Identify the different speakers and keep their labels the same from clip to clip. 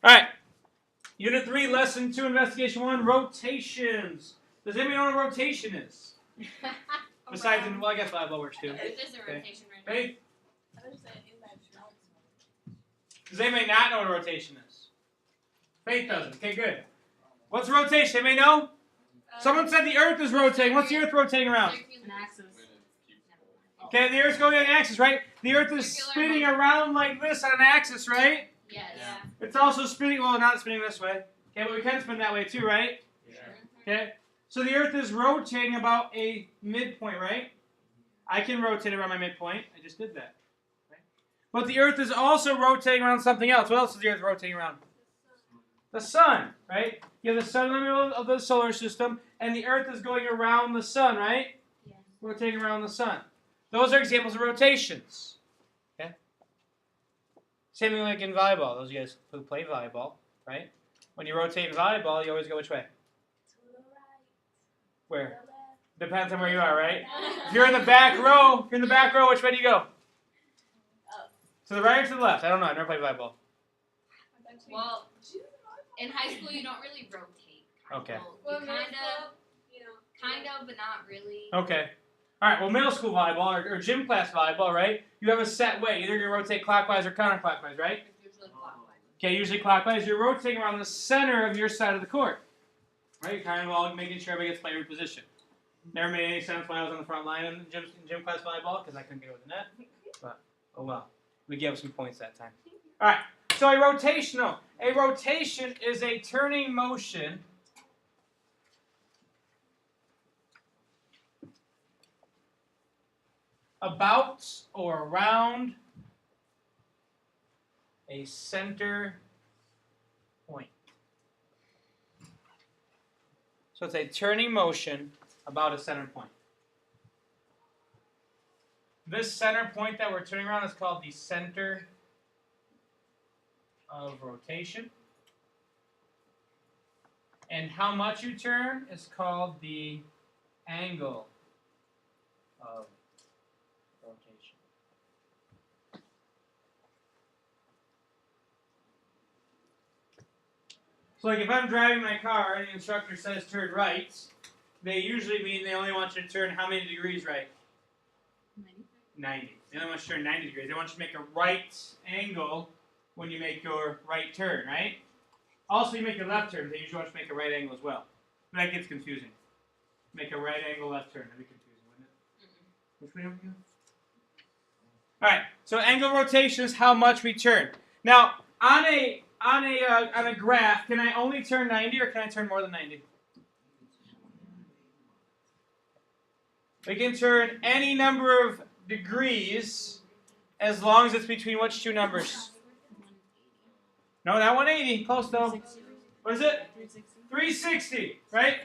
Speaker 1: All right. Unit 3, Lesson 2, Investigation 1, rotations. Does anybody know what a rotation is? Besides, well, I guess volleyball works too.
Speaker 2: There's a rotation right now.
Speaker 1: Faith? Does anybody not know what a rotation is? Faith doesn't. Okay, good. What's a rotation? Anybody know? Someone said the Earth is rotating. What's the Earth rotating around?
Speaker 2: An axis.
Speaker 1: Okay, the Earth's going on an axis, right? The Earth is spinning around like this on an axis, right?
Speaker 2: Yes. Yeah.
Speaker 1: It's also spinning, well, not spinning this way. Okay, but we can spin that way too, right?
Speaker 3: Yeah.
Speaker 1: Okay, so the Earth is rotating about a midpoint, right? I can rotate around my midpoint. I just did that. Right? But the Earth is also rotating around something else. What else is the Earth rotating around? The sun, right? You have the sun in the middle of the solar system, and the Earth is going around the sun, right?
Speaker 2: Yeah.
Speaker 1: Rotating around the sun. Those are examples of rotations. Okay? Same thing like in volleyball. Those of you guys who play volleyball, right? When you rotate in volleyball, you always go which way?
Speaker 4: To the right.
Speaker 1: Where?
Speaker 4: To the left.
Speaker 1: Depends on where you are, right? If you're in the back row, which way do you go?
Speaker 4: Up.
Speaker 1: To the right or to the left? I don't know. I've never played volleyball.
Speaker 2: Well, in high school you don't really rotate.
Speaker 1: Okay.
Speaker 2: You kind of, but not really.
Speaker 1: Okay. All right. Well, middle school volleyball or gym class volleyball, right? You have a set way. Either you're going to rotate clockwise or counterclockwise, right?
Speaker 2: It's usually clockwise.
Speaker 1: Okay, usually clockwise. You're rotating around the center of your side of the court. Right? You're kind of all making sure everybody gets player position. Never made any sense when I was on the front line in gym class volleyball because I couldn't get over the net. But, oh well. We gave some points that time. All right. So a rotation is a turning motion about or around a center point. So it's a turning motion about a center point. This center point that we're turning around is called the center of rotation. And how much you turn is called the angle of rotation. So like if I'm driving my car and the instructor says turn right, they usually mean they only want you to turn how many degrees right? 90. They only want you to turn 90 degrees. They want you to make a right angle when you make your right turn, right? Also, you make your left turn. They usually want you to make a right angle as well. But that gets confusing. Make a right angle left turn. That'd be confusing, wouldn't it? Which way are we going? All right. So angle rotation is how much we turn. Now, on a graph, can I only turn 90 or can I turn more than 90? We can turn any number of degrees as long as it's between which two numbers? No, not 180. Close though. What is it? 360, right?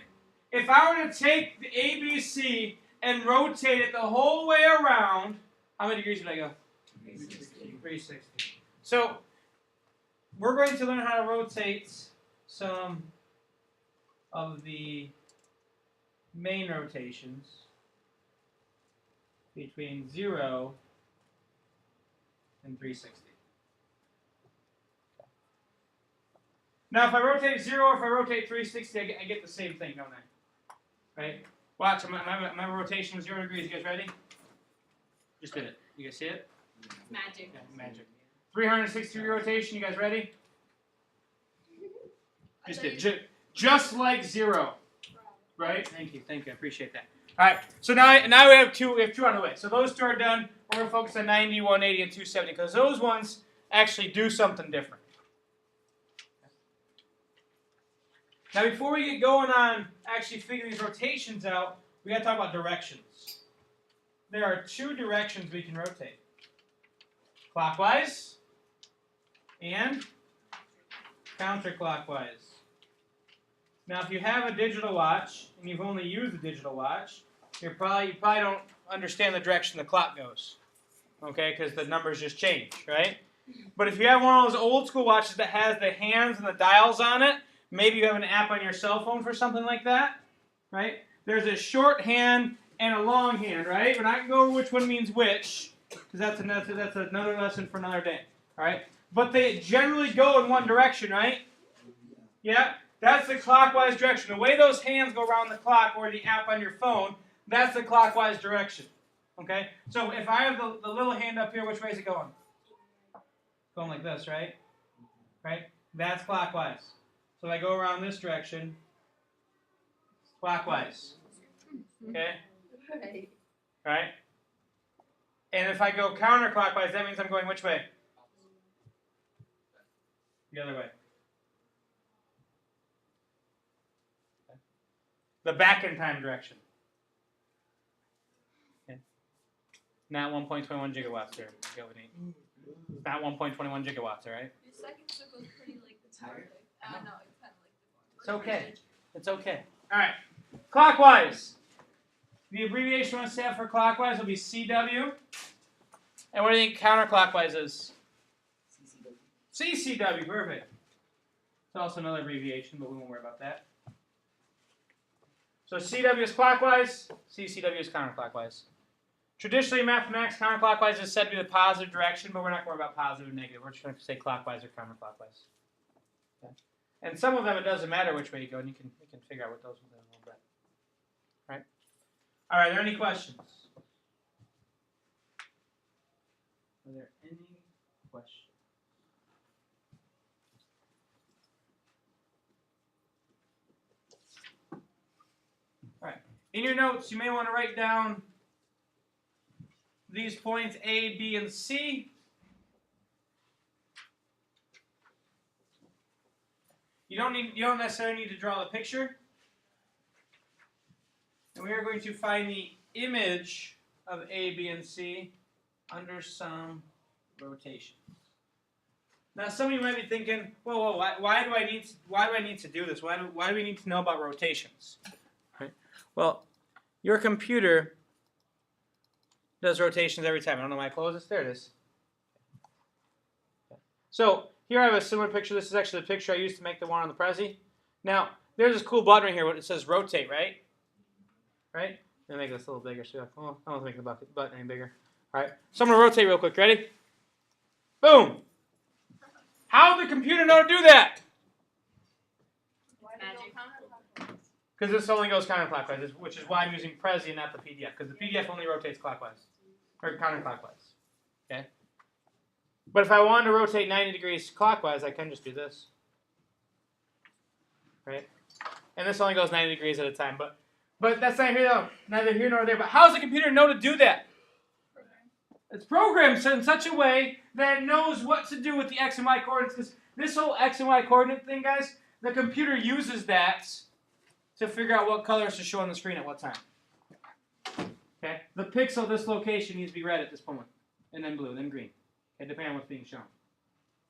Speaker 1: If I were to take the ABC and rotate it the whole way around, how many degrees would I go? 360. So, we're going to learn how to rotate some of the main rotations between 0 and 360. Now, if I rotate 0 or if I rotate 360, I get the same thing, don't I? Right? Watch, my rotation was 0 degrees. You guys ready? Just did it. You guys see it?
Speaker 2: Magic.
Speaker 1: Yeah, magic. 360 degree rotation. You guys ready? Just did. Just like 0. Right? Thank you. Thank you. I appreciate that. All right. So now we have two on the way. So those two are done. We're going to focus on 90, 180, and 270 because those ones actually do something different. Now, before we get going on actually figuring these rotations out, we got to talk about directions. There are two directions we can rotate. Clockwise and counterclockwise. Now, if you have a digital watch and you've only used a digital watch, you probably don't understand the direction the clock goes, okay? Because the numbers just change, right? But if you have one of those old school watches that has the hands and the dials on it, maybe you have an app on your cell phone for something like that, right? There's a short hand and a long hand, right? We're not going to go over which one means which, because that's another lesson for another day, all right? but they generally go in one direction, right? Yeah, that's the clockwise direction. The way those hands go around the clock or the app on your phone, that's the clockwise direction. Okay? So if I have the little hand up here, which way is it going? Going like this, right? Right? That's clockwise. So if I go around this direction, clockwise. Okay? Right? And if I go counterclockwise, that means I'm going which way? The other way. The back in time direction. Okay. Not 1.21 gigawatts here. Not 1.21 gigawatts, all right?
Speaker 2: Your second circle is pretty like the tower. No, it's kind of like the
Speaker 1: It's okay. It's okay. All right. Clockwise. The abbreviation we want to have for clockwise will be CW. And what do you think counterclockwise is? CCW. Perfect. It's also another abbreviation, but we won't worry about that. So CW is clockwise, CCW is counterclockwise. Traditionally in mathematics, counterclockwise is said to be the positive direction, but we're not going to worry about positive and negative. We're just going to say clockwise or counterclockwise. Okay. And some of them, it doesn't matter which way you go, and you can figure out what those are in a little bit. Right? All right, are there any questions? Are there any questions? All right. In your notes, you may want to write down these points A, B, and C. You don't necessarily need to draw the picture. And we are going to find the image of A, B, and C under some rotation. Now, some of you might be thinking, whoa, why do I need to do this? Why do we need to know about rotations? Right? Well, your computer does rotations every time. I don't know why I closed this. There it is. So here I have a similar picture. This is actually the picture I used to make the one on the Prezi. Now, there's this cool button right here. It says rotate, right? Right? Let me make this a little bigger. So you're like, oh, I don't want to make the button any bigger. All right. So I'm going to rotate real quick. Ready? Boom. How did the computer know to do that?
Speaker 2: magic.
Speaker 1: Because this only goes counterclockwise, which is why I'm using Prezi and not the PDF. Because the PDF only rotates clockwise. Or counterclockwise. Okay? But if I wanted to rotate 90 degrees clockwise, I can just do this. Right? And this only goes 90 degrees at a time. But that's not here, though. Neither here nor there. But how does the computer know to do that? It's programmed in such a way that it knows what to do with the x and y coordinates. Because this whole x and y coordinate thing, guys, the computer uses that to figure out what colors to show on the screen at what time. Okay? The pixel of this location needs to be red at this moment. And then blue, then green. Okay, depending on what's being shown.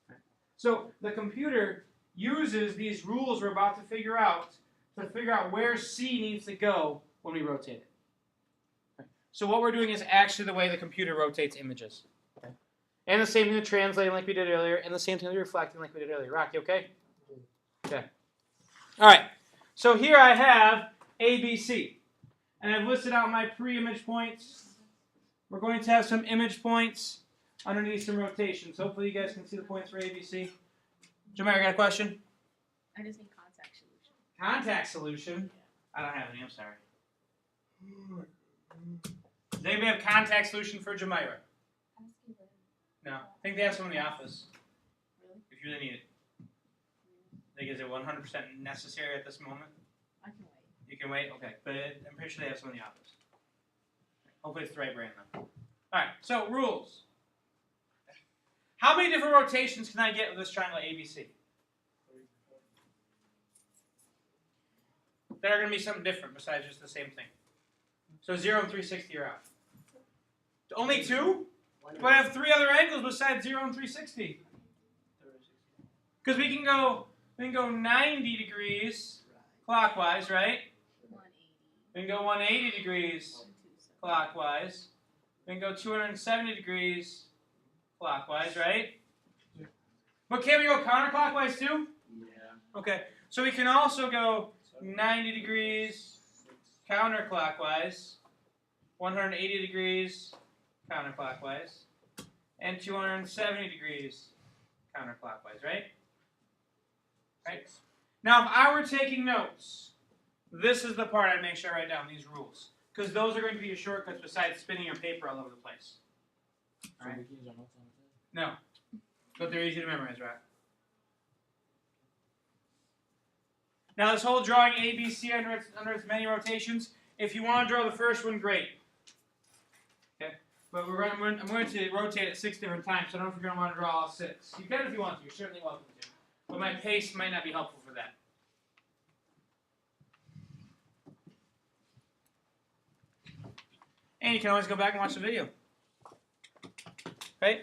Speaker 1: Okay. So the computer uses these rules we're about to figure out where C needs to go when we rotate it. Okay. So what we're doing is actually the way the computer rotates images. Okay. And the same thing with translating like we did earlier, and the same thing with reflecting like we did earlier. Rocky, okay? Okay. All right. So here I have A, B, C. And I've listed out my pre-image points. We're going to have some image points underneath some rotations. Hopefully you guys can see the points for A, B, C. Jamar, got a question?
Speaker 2: I just need contact solution.
Speaker 1: Contact solution? I don't have any, I'm sorry. Does anybody have contact solution for Jamira? No. I think they have some in the office.
Speaker 2: Really?
Speaker 1: If you really need it. I think is it 100% necessary at this moment?
Speaker 2: I can wait.
Speaker 1: You can wait? Okay. But I'm pretty sure they have some in the office. Hopefully it's the right brand though. Alright, so rules. How many different rotations can I get with this triangle ABC? That are going to be something different besides just the same thing. So 0 and 360 are out. Only 2? But I have 3 other angles besides 0 and 360. Because we can go 90 degrees clockwise, right?
Speaker 2: 180.
Speaker 1: We can go 180 degrees clockwise. We can go 270 degrees clockwise, right? But can we go counterclockwise too? Yeah. Okay. So we can also go 90 degrees counterclockwise, 180 degrees counterclockwise, and 270 degrees counterclockwise, right? Right. Now, if I were taking notes, this is the part I'd make sure I write down, these rules. Because those are going to be your shortcuts besides spinning your paper all over the place. All right? No. But they're easy to memorize, right? Now, this whole drawing ABC under its many rotations, if you want to draw the first one, great. Okay? But I'm going to rotate it 6 different times, so I don't know if you're going to want to draw all 6. You can if you want to. You're certainly welcome to. But my pace might not be helpful for that. And you can always go back and watch the video. Right?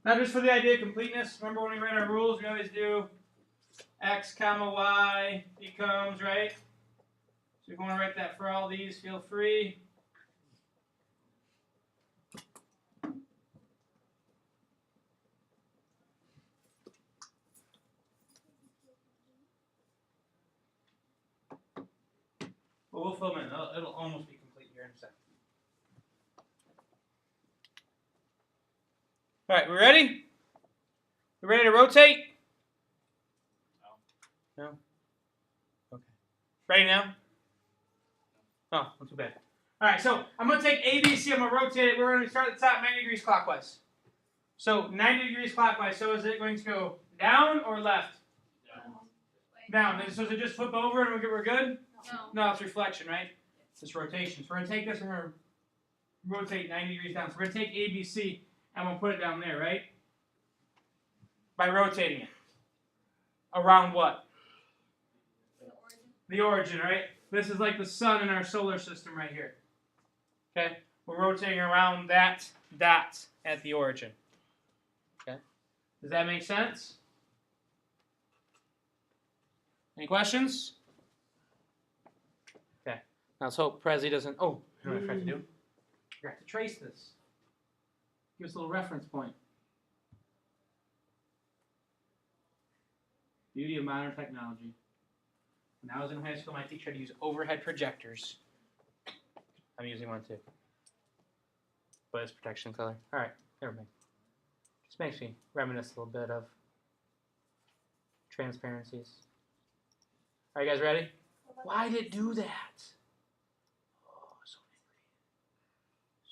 Speaker 1: Now just for the idea of completeness, remember when we write our rules, we always do x comma y becomes, right? So if you want to write that for all these, feel free. Well, we'll film it. It'll almost be complete here in a second. All right, we ready? We ready to rotate? No. Okay. Ready now? Oh, not too bad. All right, so I'm going to take ABC. I'm going to rotate it. We're going to start at the top 90 degrees clockwise. So 90 degrees clockwise. So is it going to go down or left? Down. So does it just flip over and we're good? No, it's reflection, right? It's rotation. So we're going to take this and we're going to rotate 90 degrees down. So we're going to take ABC and we'll put it down there, right? By rotating it. Around what? The origin, right? This is like the sun in our solar system right here. Okay? We're rotating around that dot at the origin. Okay? Does that make sense? Any questions? Okay. Now let's hope Prezi doesn't... Oh, you know what I forgot to do? I forgot to trace this. Give us a little reference point. Beauty of modern technology. When I was in high school, my teacher had to use overhead projectors. I'm using one too. But it's protection color. Alright, never mind. Just makes me reminisce a little bit of transparencies. Alright, you guys ready? Why did it do that? Oh,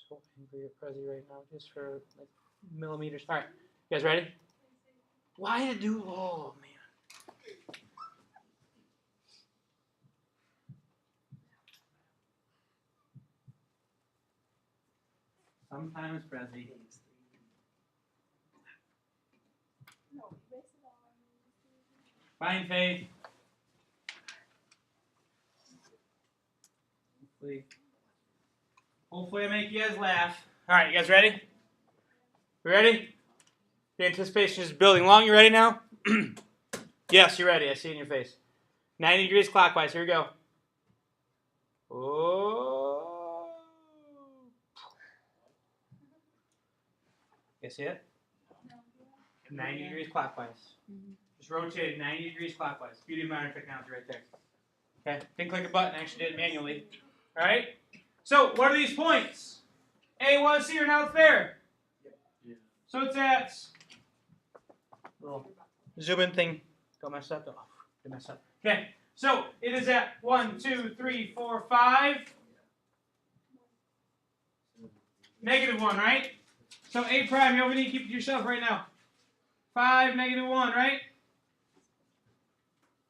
Speaker 1: so angry at Prezi right now, just for like millimeters. Alright, you guys ready? Why did it do? Oh, man. Sometimes Prezi. Fine, Faith. Hopefully I make you guys laugh. All right, you guys ready? We ready? The anticipation is building along. You ready now? Yes, you're ready. I see it in your face. 90 degrees clockwise. Here we go. Oh. You see it? 90 degrees clockwise. Just rotate 90 degrees clockwise. Beauty of modern technology right there. Okay, didn't click a button, actually did it manually. All right? So, what are these points? A was here, now it's there. So it's at... Little zoom in thing. Don't mess up. Don't mess up. Okay, so it is at 1, 2, 3, 4, 5. -1, right? So A prime, you only need to keep it to yourself right now. 5, -1, right?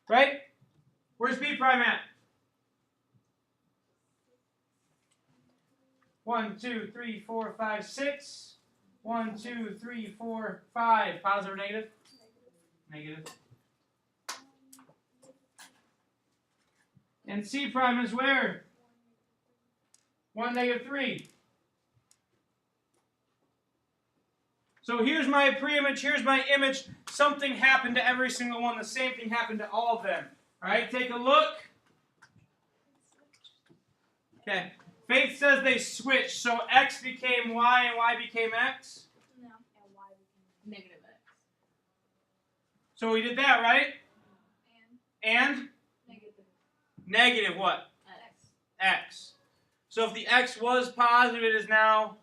Speaker 1: Right? Where's B prime at? 1, 2, 3, 4, 5, 6. 1, 2, 3, 4, 5. Positive or negative? Negative. And C prime is where? 1, -3. So here's my pre-image, here's my image. Something happened to every single one. The same thing happened to all of them. All right, take a look. Okay. Faith says they switched. So X became Y and Y became X?
Speaker 2: No. And Y became -X.
Speaker 1: So we did that, right? And? Negative what?
Speaker 2: X.
Speaker 1: X. So if the X was positive, it is now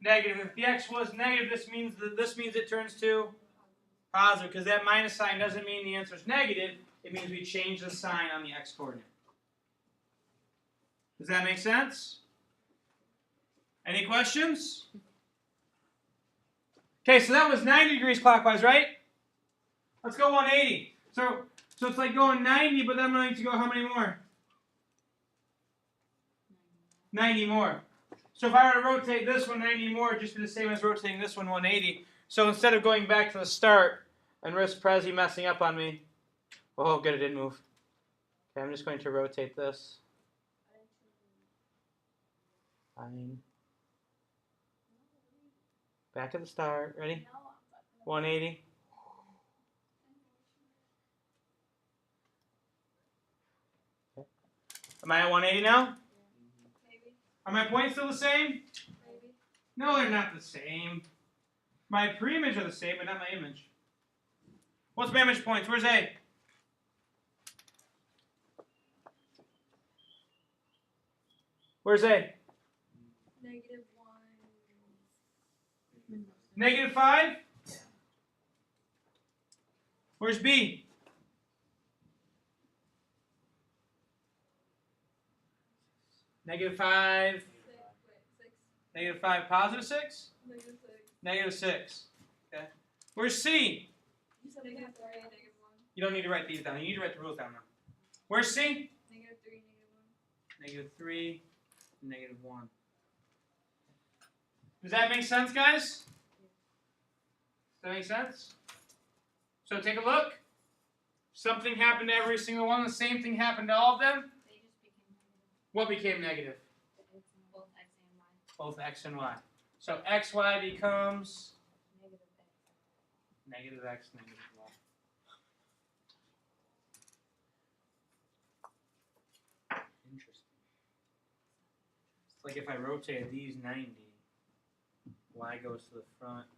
Speaker 1: Negative. If the x was negative, this means it turns to positive, because that minus sign doesn't mean the answer is negative. It means we change the sign on the x coordinate. Does that make sense? Any questions? Okay, so that was 90 degrees clockwise, right? Let's go 180. So it's like going 90, but then I'm going to go how many more? 90 more. So if I were to rotate this one 90 more, it'd just be the same as rotating this one 180. So instead of going back to the start and risk Prezi messing up on me, oh, good, it didn't move. Okay, I'm just going to rotate this. Fine. Back to the start. Ready? 180. Okay. Am I at 180 now?
Speaker 2: Maybe.
Speaker 1: Are my points still the same?
Speaker 2: Maybe.
Speaker 1: No, they're not the same. My pre-image are the same, but not my image. What's my image points? Where's A? Where's A?
Speaker 2: -1.
Speaker 1: -5? Where's B? -5. -5. +6?
Speaker 2: -6.
Speaker 1: -6. Okay. Where's C?
Speaker 2: You said -3, -1.
Speaker 1: You don't need to write these down. You need to write the rules down now. Where's C?
Speaker 2: -3,
Speaker 1: -3, -1. Does that make sense, guys? Does that make sense? So take a look. Something happened to every single one. The same thing happened to all of them.
Speaker 2: They just became negative.
Speaker 1: What became negative?
Speaker 2: Both x and y.
Speaker 1: Both x and y. So xy becomes
Speaker 2: -x.
Speaker 1: -x, -y. Interesting. It's like if I rotated these 90, y goes to the front.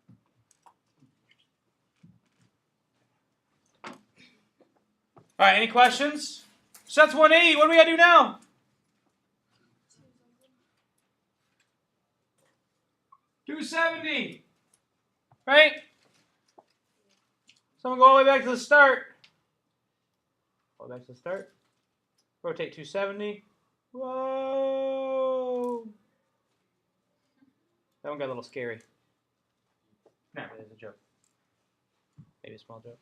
Speaker 1: All right, any questions? So that's 180. What do we got to do now? $270. Right? So I'm going to go all the way back to the start. All the way back to the start. Rotate 270. Whoa. That one got a little scary. No, it is a joke. Maybe a small joke.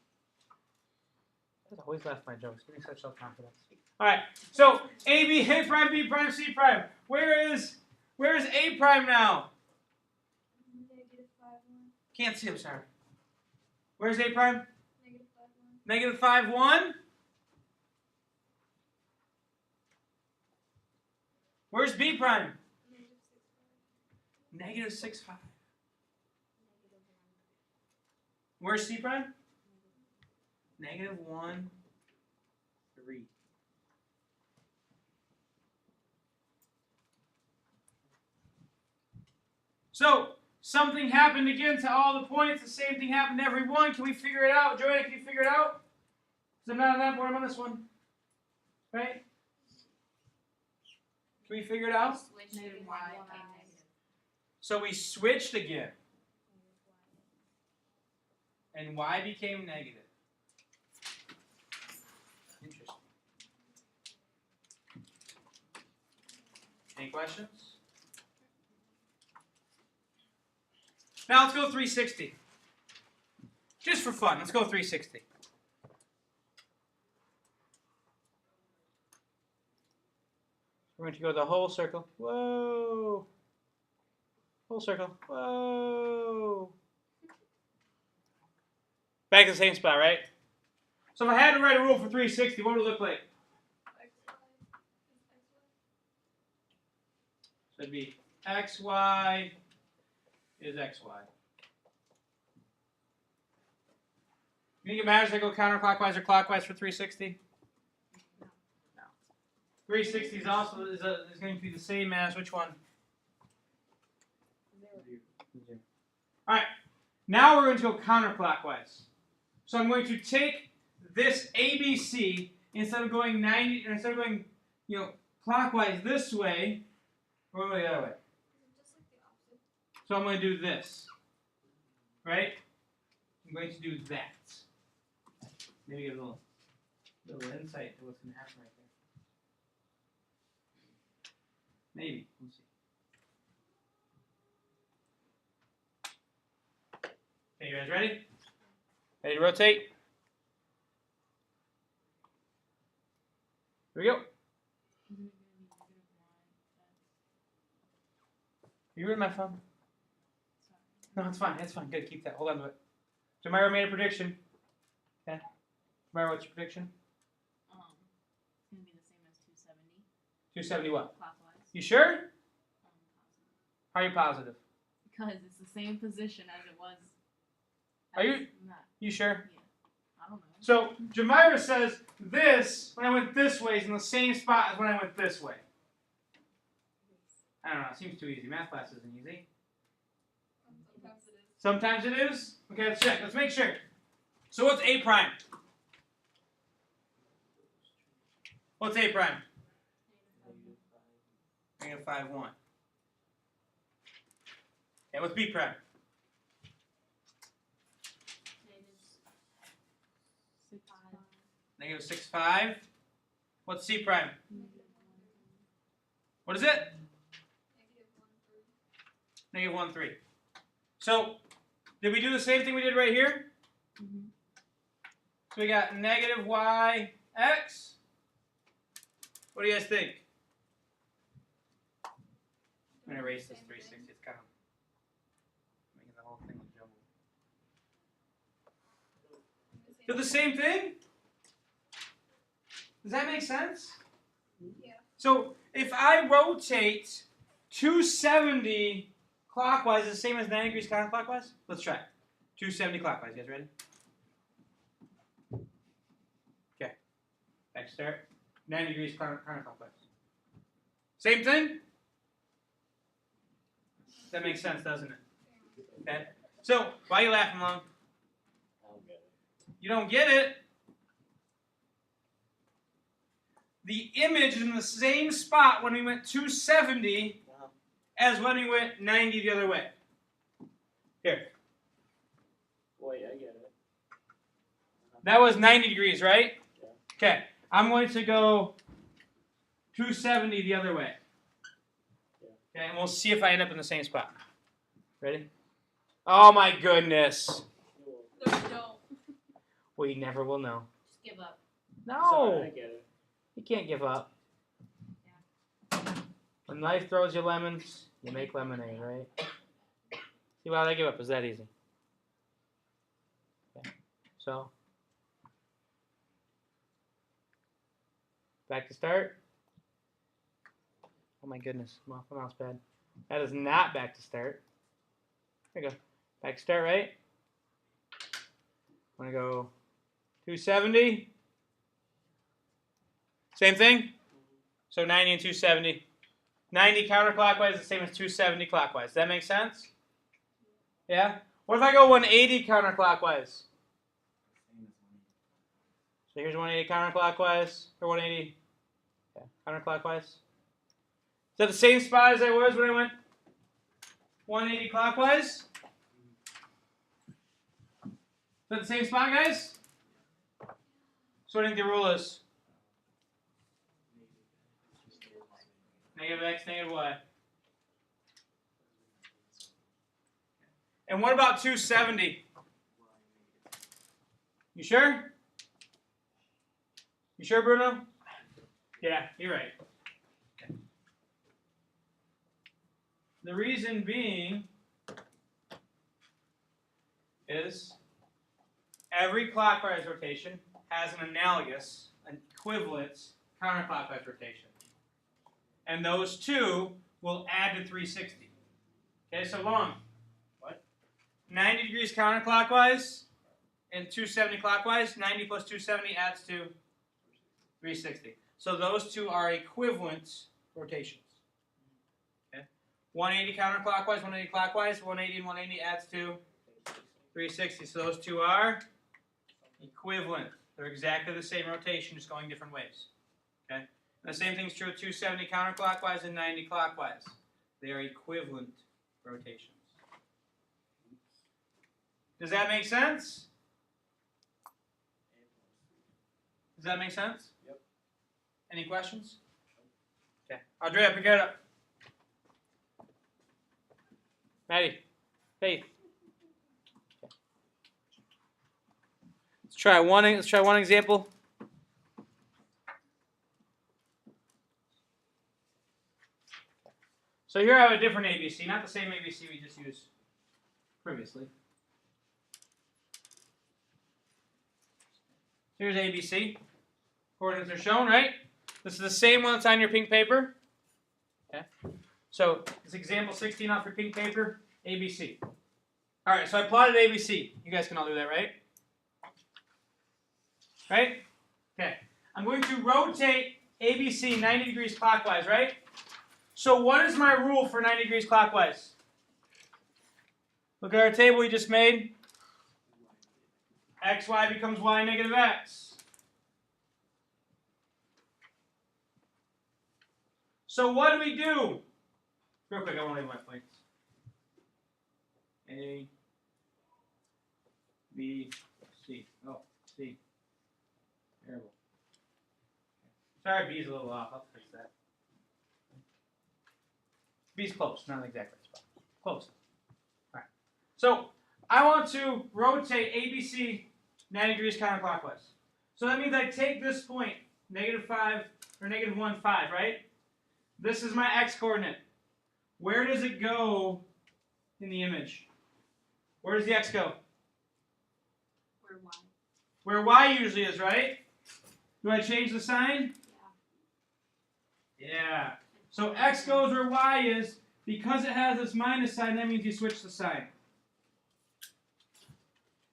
Speaker 1: I always laugh at my jokes. Give me such self-confidence. All right. So A, B, A prime, B prime, C prime. Where is A prime now? Can't see. I'm sorry. Where's A prime? -5, 1. Where's B prime? -6, 5. Where's C prime? -1, 3. So something happened again to all the points. The same thing happened to every one. Can we figure it out? Joanna, can you figure it out? Because I'm not on that board. I'm on this one. Right? Can we figure it out? So we switched again. And y became negative. Interesting. Any questions? Now let's go 360. Just for fun, let's go 360. We're going to go the whole circle. Whoa. Whole circle. Whoa. Back to the same spot, right? So if I had to write a rule for 360, what would it look like? So it'd be xy is xy. You think it matters if I go counterclockwise or clockwise for 360? No. 360 is also is going to be the same as which one? 0. All right. Now we're going to go counterclockwise. So I'm going to take this ABC instead of going clockwise this way, we're going to go the other way. So I'm going to do this. Right? I'm going to do that. Maybe get a little insight to what's going to happen right there. Maybe. We'll see. Okay, you guys ready? Ready to rotate? Here we go. You read my phone? No, it's fine. It's fine. Good. Keep that. Hold on to it. Jamira made a prediction. Okay. Jamira, what's your prediction?
Speaker 2: It's gonna be the same as 270.
Speaker 1: 270 what?
Speaker 2: Clockwise.
Speaker 1: You sure?
Speaker 2: Positive.
Speaker 1: How are you positive?
Speaker 2: Because it's the same position as it was.
Speaker 1: Are you sure?
Speaker 2: Yeah. I don't know.
Speaker 1: So Jamira says this, when I went this way, is in the same spot as when I went this way. I don't know. It seems too easy. Math class isn't easy. Sometimes it is. Okay, let's check. Let's make sure. So what's A prime? What's A prime? Negative 5, 1. Okay, what's B prime? Negative 6, 5. What's C prime? What is it? Negative 1, 3. So, did we do the same thing we did right here?
Speaker 2: Mm-hmm.
Speaker 1: So we got negative y x. What do you guys think? I'm going to erase this 360. It's kind of making the whole thing jumbled. Do the same thing? Does that make sense?
Speaker 3: Yeah.
Speaker 1: So if I rotate 270 clockwise, is the same as 90 degrees counterclockwise? Let's try it. 270 clockwise. You guys ready? Okay. Back start. 90 degrees counterclockwise. Same thing? That makes sense, doesn't it? Okay. So, why are you laughing, Long?
Speaker 4: I don't get it.
Speaker 1: You don't get it? The image is in the same spot when we went 270 as when we went 90 the other way. Here.
Speaker 4: Wait, I get it.
Speaker 1: That was 90 degrees, right?
Speaker 4: Yeah.
Speaker 1: Okay. I'm going to go 270 the other way.
Speaker 4: Yeah.
Speaker 1: Okay, and we'll see if I end up in the same spot. Ready? Oh my goodness.
Speaker 3: No, don't.
Speaker 1: We never will know.
Speaker 2: Just give up.
Speaker 1: No.
Speaker 4: Sorry, I get it.
Speaker 1: You can't give up. When life throws you lemons, you make lemonade, right? See, why did I give up? It was that easy. Okay. So, back to start. Oh my goodness, my mouse pad. That is not back to start. There you go. Back to start, right? I'm going to go 270. Same thing? So 90 and 270. 90 counterclockwise is the same as 270 clockwise. Does that make sense? Yeah? What if I go 180 counterclockwise? So here's 180 counterclockwise, or 180 counterclockwise. Is that the same spot as I was when I went 180 clockwise? Is that the same spot, guys? So what do you think the rule is? Negative x, negative y. And what about 270? You sure? You sure, Bruno? Yeah, you're right. Okay. The reason being is every clockwise rotation has an analogous, an equivalent counterclockwise rotation. And those two will add to 360. Okay, so Long. What? 90 degrees counterclockwise and 270 clockwise. 90 plus 270 adds to 360. So those two are equivalent rotations. Okay? 180 counterclockwise, 180 clockwise. 180 and 180 adds to 360. So those two are equivalent. They're exactly the same rotation, just going different ways. Okay? And the same thing is true of 270 counterclockwise and 90 clockwise. They are equivalent rotations. Does that make sense? Does that make sense?
Speaker 4: Yep.
Speaker 1: Any questions? Okay. Andrea, pick it up. Maddie, Faith. Okay. Let's try one example. So here I have a different ABC, not the same ABC we just used previously. Here's ABC. Coordinates are shown, right? This is the same one that's on your pink paper. Okay. So it's example 16 off your pink paper, ABC. All right, so I plotted ABC. You guys can all do that, right? Right? Okay. I'm going to rotate ABC 90 degrees clockwise, right? So what is my rule for 90 degrees clockwise? Look at our table we just made. XY becomes Y negative X. So what do we do? Real quick, I want to leave my points. A, B, C. Oh, C. Terrible. Sorry, B's a little off. I'll fix that. B's close, not exactly spot. Close. All right. So I want to rotate ABC 90 degrees counterclockwise. So that means I take this point, -5 or -1, 5, right? This is my x coordinate. Where does it go in the image? Where does the x go?
Speaker 2: Where Y.
Speaker 1: Where y usually is, right? Do I change the sign? Yeah. So x goes where y is. Because it has this minus sign, that means you switch the sign.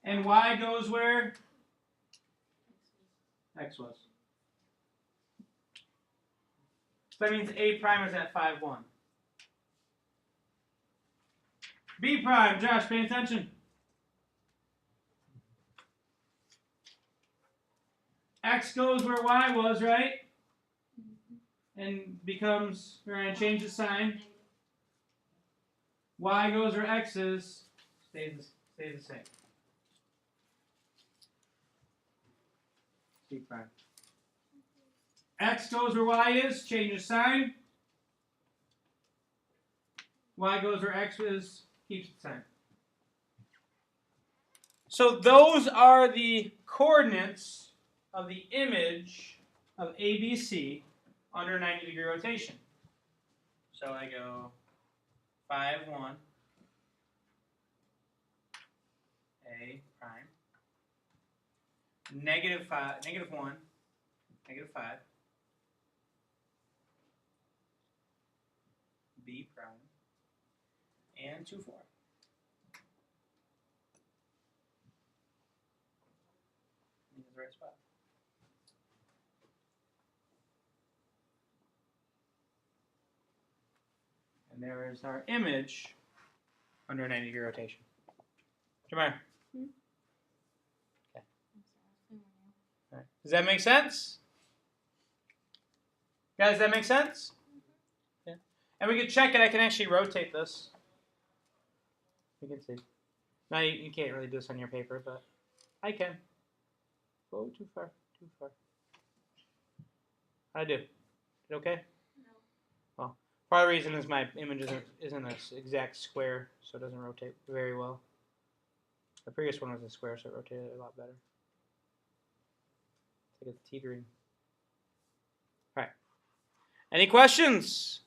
Speaker 1: And y goes where x was. So that means A prime is at 5, 1. B prime, Josh, pay attention. X goes where y was, right? And becomes, we're going to change the sign. Y goes where x is, stays the same. C prime. X goes where y is, changes sign. Y goes where x is, keeps the sign. So those are the coordinates of the image of ABC under 90 degree rotation. So I go 5, 1, A prime, -5, -1, -5, B prime, and 2, 4. In the right spot. And there is our image under 90 degree rotation. Jamar. Okay. All right. Does that make sense? Guys, does that make sense? Yeah. And we can check it. I can actually rotate this. You can see. Now you can't really do this on your paper, but I can. Oh, too far. Too far. How'd I do? It okay?
Speaker 2: No.
Speaker 1: Well, part of the reason is my image isn't an exact square, so it doesn't rotate very well. The previous one was a square, so it rotated a lot better. It's like it's teetering. All right. Any questions?